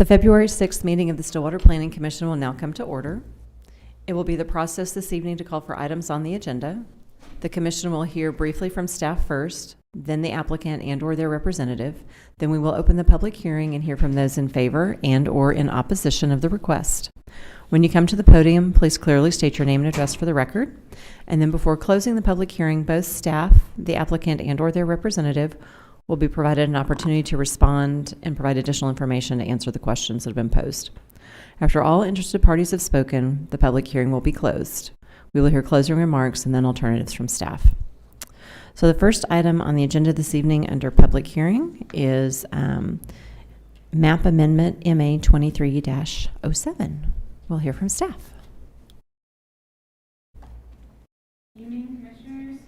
The February 6th meeting of the Stillwater Planning Commission will now come to order. It will be the process this evening to call for items on the agenda. The commission will hear briefly from staff first, then the applicant and/or their representative. Then we will open the public hearing and hear from those in favor and/or in opposition of the request. When you come to the podium, please clearly state your name and address for the record. And then before closing the public hearing, both staff, the applicant and/or their representative will be provided an opportunity to respond and provide additional information to answer the questions that have been posed. After all interested parties have spoken, the public hearing will be closed. We will hear closing remarks and then alternatives from staff. So the first item on the agenda this evening under public hearing is MAP Amendment MA 23-07. We'll hear from staff. Good evening, Commissioners.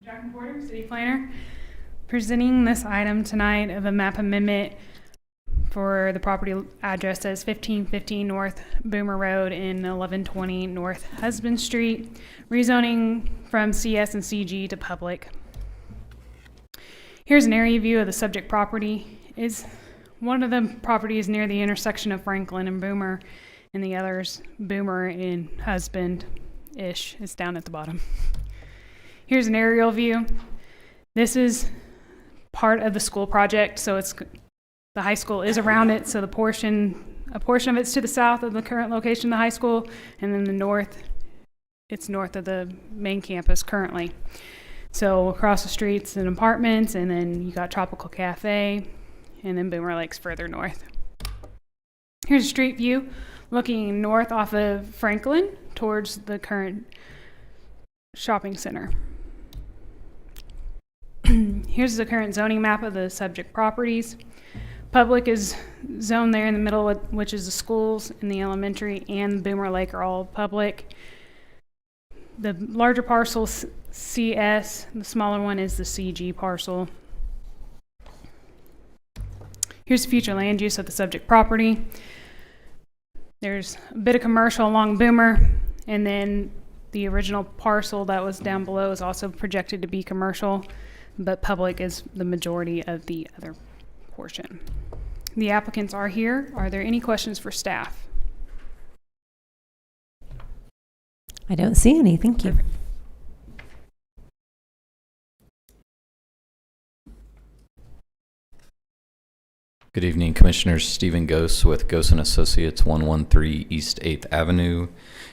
Jackie Porter, City Planner, presenting this item tonight of a map amendment for the property address as 1515 North Boomer Road and 1120 North Husband Street, rezoning from CS and CG to public. Here's an area view of the subject property. One of the properties near the intersection of Franklin and Boomer, and the other's Boomer and Husband-ish. It's down at the bottom. Here's an aerial view. This is part of the school project, so the high school is around it, so a portion of it's to the south of the current location of the high school, and then it's north of the main campus currently. So across the street's an apartments, and then you got Tropical Cafe, and then Boomer Lake's further north. Here's a street view looking north off of Franklin towards the current shopping center. Here's the current zoning map of the subject properties. Public is zoned there in the middle, which is the schools and the elementary and Boomer Lake are all public. The larger parcel CS, the smaller one is the CG parcel. Here's the future land use of the subject property. There's a bit of commercial along Boomer, and then the original parcel that was down below is also projected to be commercial, but public is the majority of the other portion. The applicants are here. Are there any questions for staff? I don't see any. Thank you. Perfect. Good evening, Commissioners. Stephen Gose with Gose & Associates, 113 East 8th Avenue,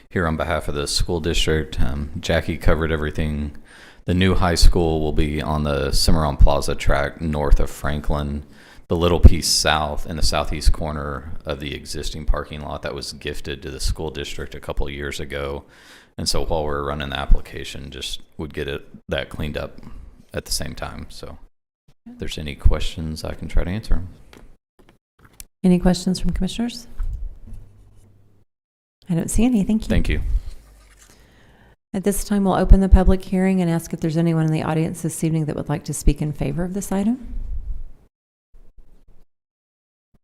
here on behalf of the school district. Jackie covered everything. The new high school will be on the Cimarron Plaza track north of Franklin, the little piece south in the southeast corner of the existing parking lot that was gifted to the school district a couple of years ago. And so while we're running the application, just would get that cleaned up at the same time. So if there's any questions, I can try to answer them. Any questions from commissioners? I don't see any. Thank you. Thank you. At this time, we'll open the public hearing and ask if there's anyone in the audience this evening that would like to speak in favor of this item.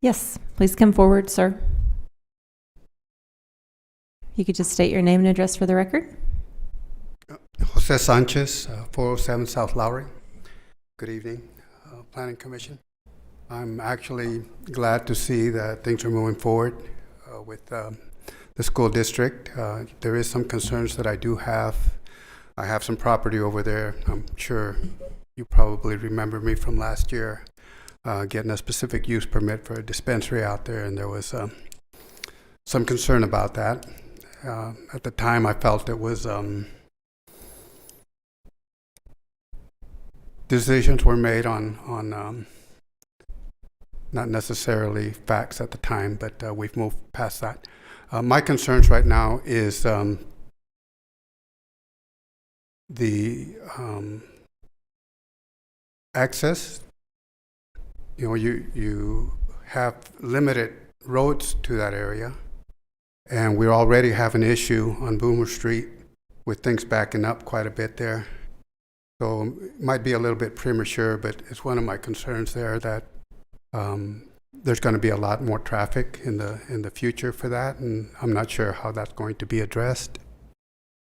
Yes, please come forward, sir. You could just state your name and address for the record. Jose Sanchez, 407 South Lowry. Good evening, Planning Commission. I'm actually glad to see that things are moving forward with the school district. There is some concerns that I do have. I have some property over there. I'm sure you probably remember me from last year getting a specific use permit for a dispensary out there, and there was some concern about that. At the time, I felt it was decisions were made on not necessarily facts at the time, but we've moved past that. My concerns right now is the access. You know, you have limited roads to that area, and we already have an issue on Boomer Street with things backing up quite a bit there. So it might be a little bit premature, but it's one of my concerns there that there's going to be a lot more traffic in the future for that, and I'm not sure how that's going to be addressed.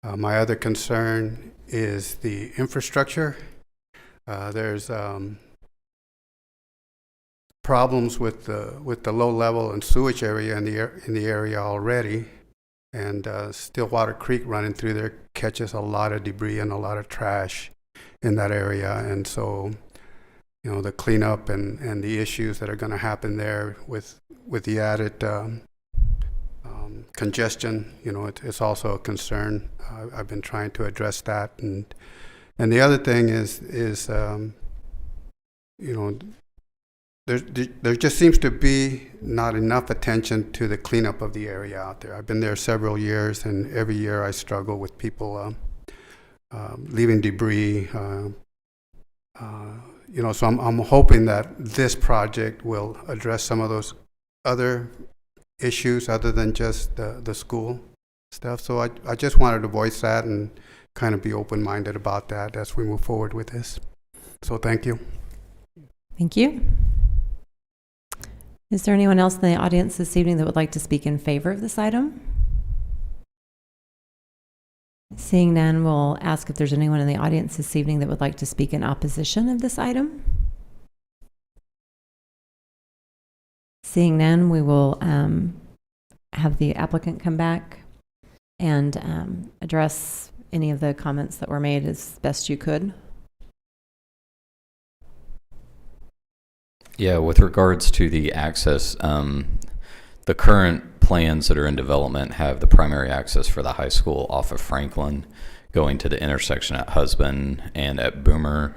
My other concern is the infrastructure. There's problems with the low level and sewage area in the area already, and Stillwater Creek running through there catches a lot of debris and a lot of trash in that area, and so the cleanup and the issues that are going to happen there with the added congestion, it's also a concern. I've been trying to address that, and the other thing is there just seems to be not enough attention to the cleanup of the area out there. I've been there several years, and every year I struggle with people leaving debris. So I'm hoping that this project will address some of those other issues other than just the school stuff. So I just wanted to voice that and kind of be open-minded about that as we move forward with this. So thank you. Thank you. Is there anyone else in the audience this evening that would like to speak in favor of this item? Seeing none, we'll ask if there's anyone in the audience this evening that would like to speak in opposition of this item. Seeing none, we will have the applicant come back and address any of the comments that were made as best you could. Yeah, with regards to the access, the current plans that are in development have the primary access for the high school off of Franklin, going to the intersection at Husband and at Boomer.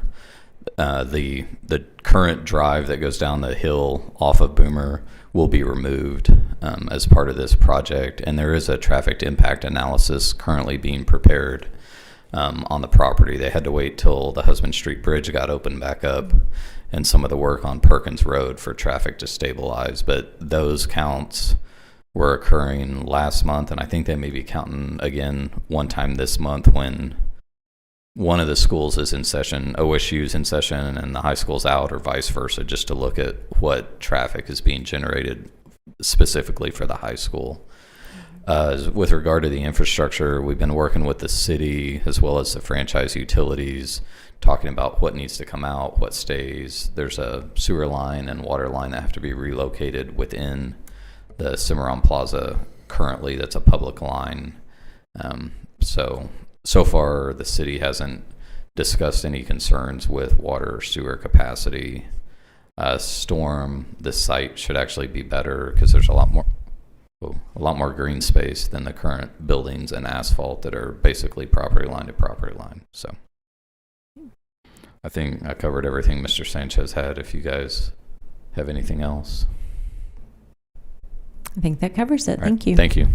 The current drive that goes down the hill off of Boomer will be removed as part of this project, and there is a traffic impact analysis currently being prepared on the property. They had to wait till the Husband Street Bridge got opened back up and some of the work on Perkins Road for traffic to stabilize, but those counts were occurring last month, and I think they may be counting again one time this month when one of the schools is in session, OSU's in session, and the high school's out, or vice versa, just to look at what traffic is being generated specifically for the high school. With regard to the infrastructure, we've been working with the city as well as the franchise utilities, talking about what needs to come out, what stays. There's a sewer line and water line that have to be relocated within the Cimarron Plaza currently. That's a public line. So far, the city hasn't discussed any concerns with water or sewer capacity. Storm, the site should actually be better because there's a lot more green space than the current buildings and asphalt that are basically property line to property line. So I think I covered everything Mr. Sanchez had. If you guys have anything else. I think that covers it. All right. Thank you. Thank you.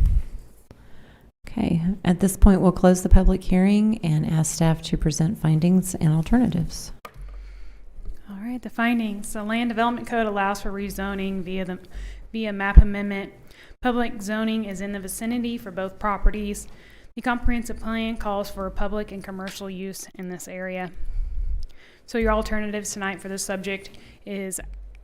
Okay, at this point, we'll close the public hearing and ask staff to present findings and alternatives. All right, the findings. The Land Development Code allows for rezoning via map amendment. Public zoning is in the vicinity for both properties. The comprehensive plan calls for public and commercial use in this area. So your alternatives tonight for this subject is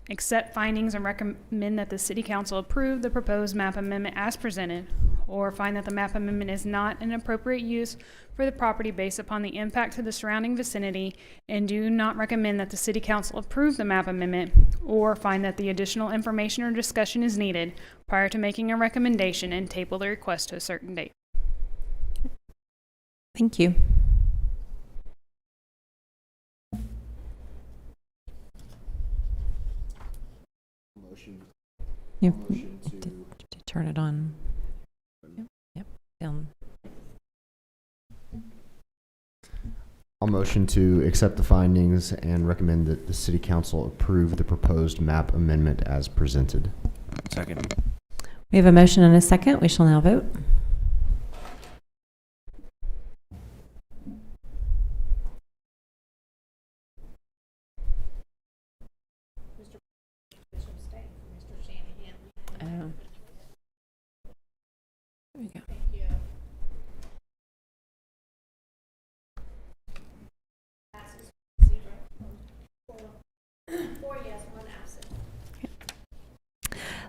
accept findings and recommend that the City Council approve the proposed map amendment as presented, or find that the map amendment is not an appropriate use for the property based upon the impact to the surrounding vicinity, and do not recommend that the City Council approve the map amendment, or find that the additional information or discussion is needed prior to making a recommendation and table the request to a certain date. Thank you. You to turn it on. Yep. Down. I'll motion to accept the findings and recommend that the City Council approve the proposed map amendment as presented. Second. We have a motion and a second. We shall now vote. Oh. There we go.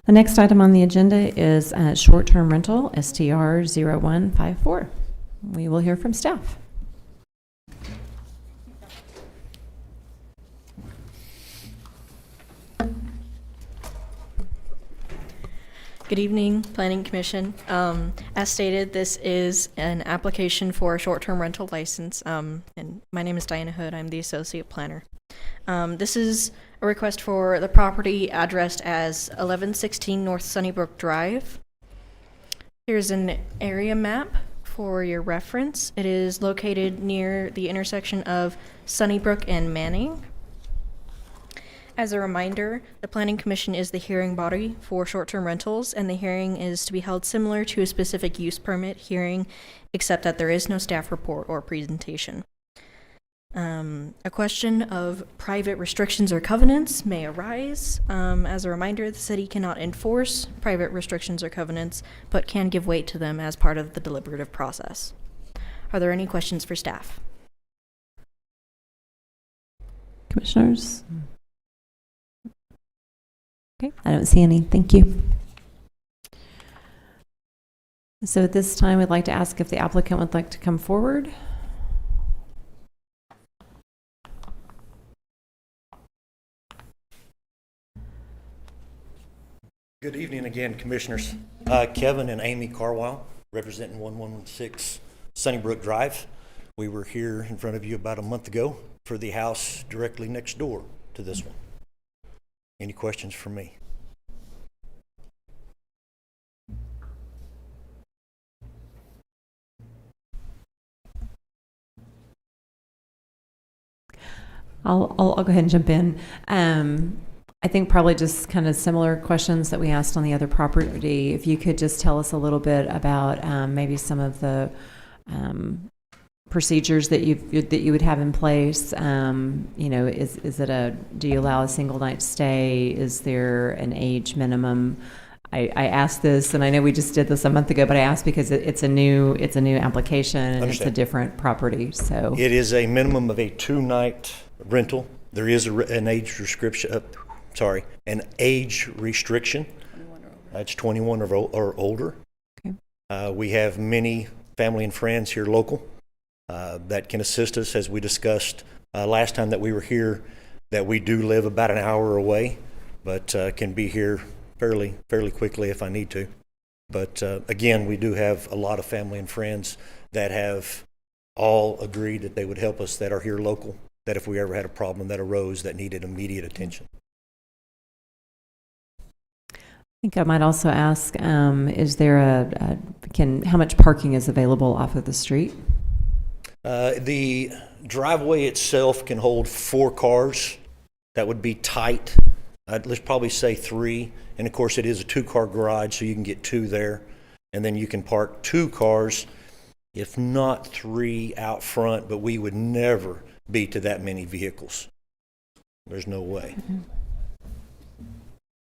The next item on the agenda is short-term rental, STR 0154. We will hear from staff. Good evening, Planning Commission. As stated, this is an application for a short-term rental license, and my name is Diana Hood. I'm the associate planner. This is a request for the property addressed as 1116 North Sunnybrook Drive. Here's an area map for your reference. It is located near the intersection of Sunnybrook and Manning. As a reminder, the Planning Commission is the hearing body for short-term rentals, and the hearing is to be held similar to a specific use permit hearing, except that there is no staff report or presentation. A question of private restrictions or covenants may arise. As a reminder, the city cannot enforce private restrictions or covenants, but can give weight to them as part of the deliberative process. Are there any questions for staff? Commissioners? Okay, I don't see any. Thank you. So at this time, we'd like to ask if the applicant would like to come forward. Good evening again, Commissioners. Kevin and Amy Carwile, representing 1116 Sunnybrook Drive. We were here in front of you about a month ago for the house directly next door to this one. Any questions for me? I'll go ahead and jump in. I think probably just kind of similar questions that we asked on the other property. If you could just tell us a little bit about maybe some of the procedures that you would have in place. You know, is it do you allow a single night stay? Is there an age minimum? I asked this, and I know we just did this a month ago, but I asked because it's a new application and it's a different property. So it is a minimum of a 2-night rental. There is an age restriction. An age restriction. It's 21 or older. Okay. We have many family and friends here local that can assist us, as we discussed last time that we were here, that we do live about an hour away, but can be here fairly quickly if I need to. But again, we do have a lot of family and friends that have all agreed that they would help us, that are here local, that if we ever had a problem that arose that needed immediate attention. I think I might also ask, is there how much parking is available off of the street? The driveway itself can hold 4 cars. That would be tight. Let's probably say 3. And of course, it is a 2-car garage, so you can get 2 there. And then you can park 2 cars, if not 3 out front, but we would never be to that many vehicles. There's no way.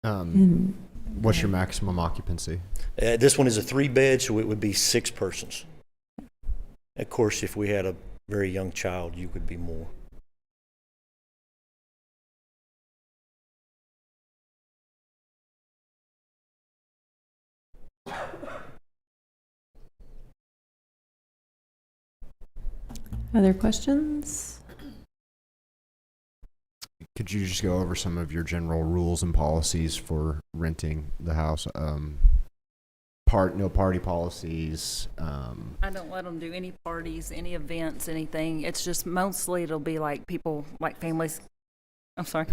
What's your maximum occupancy? This one is a 3-bed, so it would be 6 persons. Of course, if we had a very young child, you could be more. Other questions? Could you just go over some of your general rules and policies for renting the house? No party policies. I don't let them do any parties, any events, anything. It's just mostly it'll be like people, like families. I'm sorry.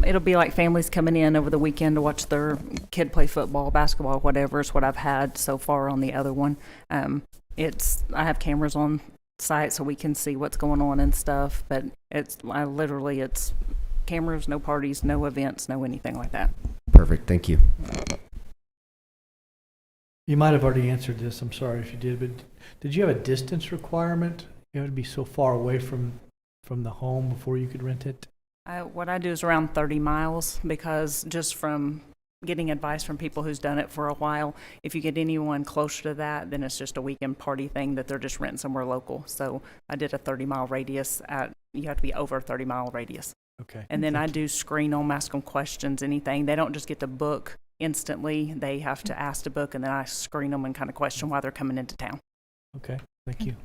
It'll be like families coming in over the weekend to watch their kid play football, basketball, whatever is what I've had so far on the other one. I have cameras on site so we can see what's going on and stuff, but it's cameras, no parties, no events, no anything like that. Perfect. Thank you. You might have already answered this. I'm sorry if you did, but did you have a distance requirement? You have to be so far away from the home before you could rent it? What I do is around 30 miles, because just from getting advice from people who's done it for a while, if you get anyone closer to that, then it's just a weekend party thing that they're just renting somewhere local. So I did a 30-mile radius. You have to be over a 30-mile radius. Okay. And then I do screen them, ask them questions, anything. They don't just get to book instantly. They have to ask to book, and then I screen them and kind of question why they're coming into town. Okay. Thank you.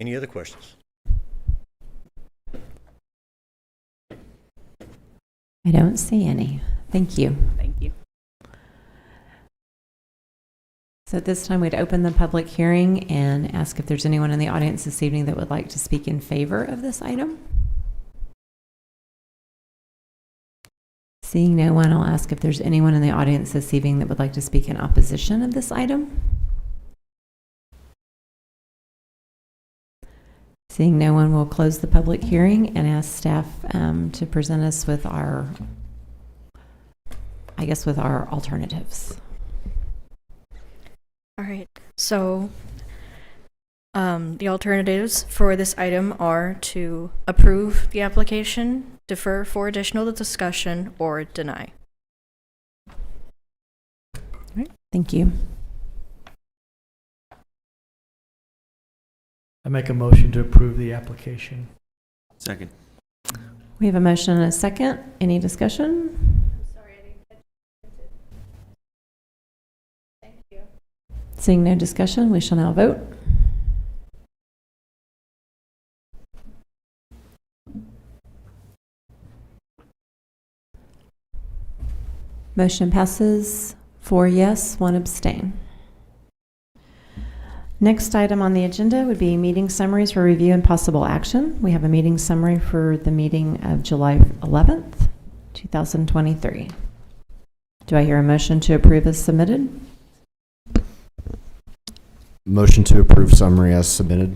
Any other questions? I don't see any. Thank you. Thank you. So at this time, we'd open the public hearing and ask if there's anyone in the audience this evening that would like to speak in favor of this item. Seeing no one, I'll ask if there's anyone in the audience this evening that would like to speak in opposition of this item. Seeing no one, we'll close the public hearing and ask staff to present us with our, with our alternatives. All right. So the alternatives for this item are to approve the application, defer for additional discussion, or deny. Thank you. I make a motion to approve the application. Second. We have a motion and a second. Any discussion? Seeing no discussion, we shall now vote. Motion passes 4 yes, 1 abstain. Next item on the agenda would be meeting summaries for review and possible action. We have a meeting summary for the meeting of July 11th, 2023. Do I hear a motion to approve as submitted? Motion to approve summary as submitted.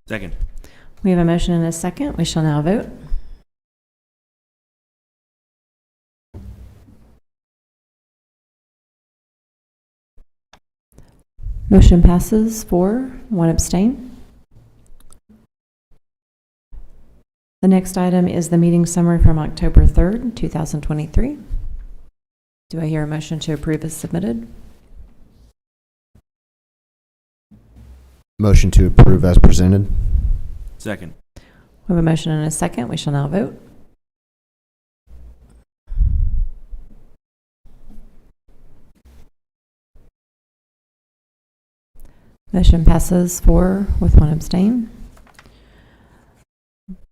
Second. We have a motion and a second. We shall now vote. Motion passes 4, 1 abstain. The next item is the meeting summary from October 3rd, 2023. Do I hear a motion to approve as submitted? Motion to approve as presented. Second. We have a motion and a second. We shall now vote. Motion passes 4 with 1 abstain.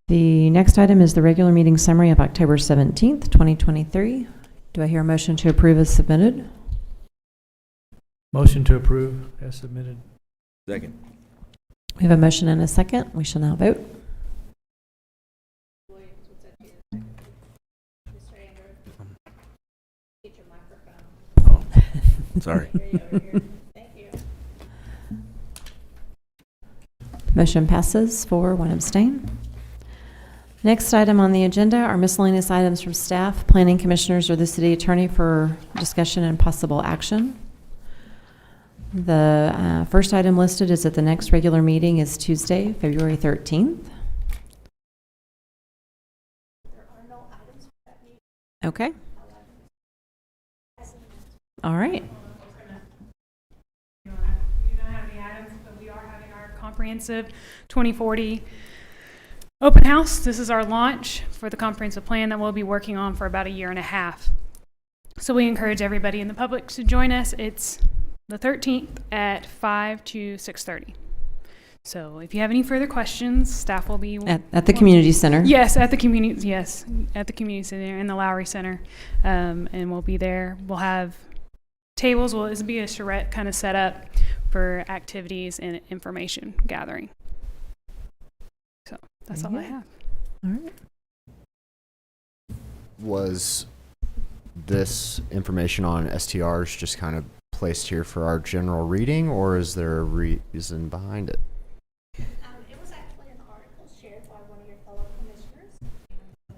The next item is the regular meeting summary of October 17th, 2023. Do I hear a motion to approve as submitted? Motion to approve as submitted. Second. We have a motion and a second. We shall now vote. Sorry. Motion passes 4, 1 abstain. Next item on the agenda are miscellaneous items from staff, planning commissioners, or the city attorney for discussion and possible action. The first item listed is that the next regular meeting is Tuesday, February 13th. There are no items for that meeting. Okay. All right. We don't have any items, but we are having our comprehensive 2040 open house. This is our launch for the comprehensive plan that we'll be working on for about 1.5 years. So we encourage everybody in the public to join us. It's the 13th at 5 to 6:30. So if you have any further questions, staff will be At the community center. Yes, at the community center and the Lowry Center, and we'll be there. We'll have tables. It'll be a charrette kind of set up for activities and information gathering. So that's all I have. All right. Was this information on STRs just kind of placed here for our general reading, or is there a reason behind it? It was actually an article shared by one of your fellow commissioners, and so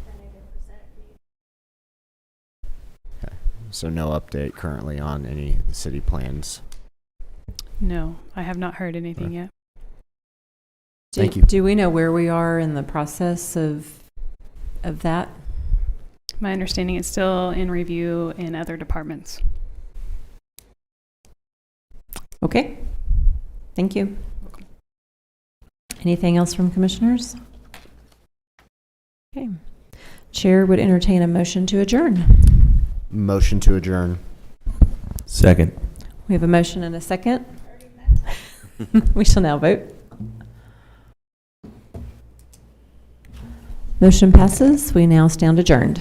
printed and presented to you. Okay. So no update currently on any city plans. No, I have not heard anything yet. Thank you. Do we know where we are in the process of that? My understanding is still in review in other departments. Okay. Thank you. Anything else from commissioners? Okay. Chair would entertain a motion to adjourn. Motion to adjourn. Second. We have a motion and a second. We shall now vote. Motion passes. We now stand adjourned.